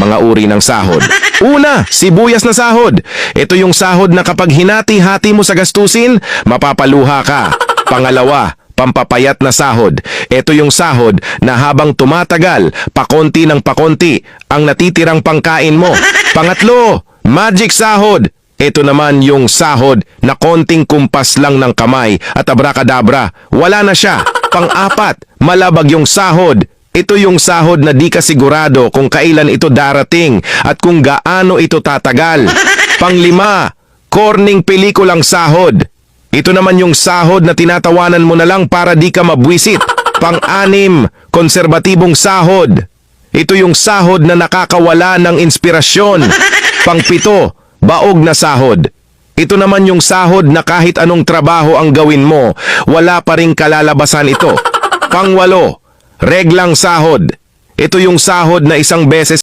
mga uri ng sahod. Una, sibuyas na sahod. Ito yung sahod na kapag hinati-hati mo sa gastusin, mapapaluha ka. Pangalawa, pampapayat na sahod. Ito yung sahod na habang tumatagal, pakonti ng pakonti ang natitirang pangkain mo. Pangatlo, magic sahod. Ito naman yung sahod na konting kumpas lang ng kamay at abracadabra, wala na siya. Pang-apat, malabag yung sahod. Ito yung sahod na di ka sigurado kung kailan ito darating at kung gaano ito tatagal. Panglima, corning pelikulang sahod. Ito naman yung sahod na tinatawanan mo na lang para di ka mabwisit. Pang-anim, konserbatibong sahod. Ito yung sahod na nakakawala ng inspirasyon. Pang-pito, baog na sahod. Ito naman yung sahod na kahit anong trabaho ang gawin mo, wala pa ring kalalabasan ito. Pang-walo, reglang sahod. Ito yung sahod na isang beses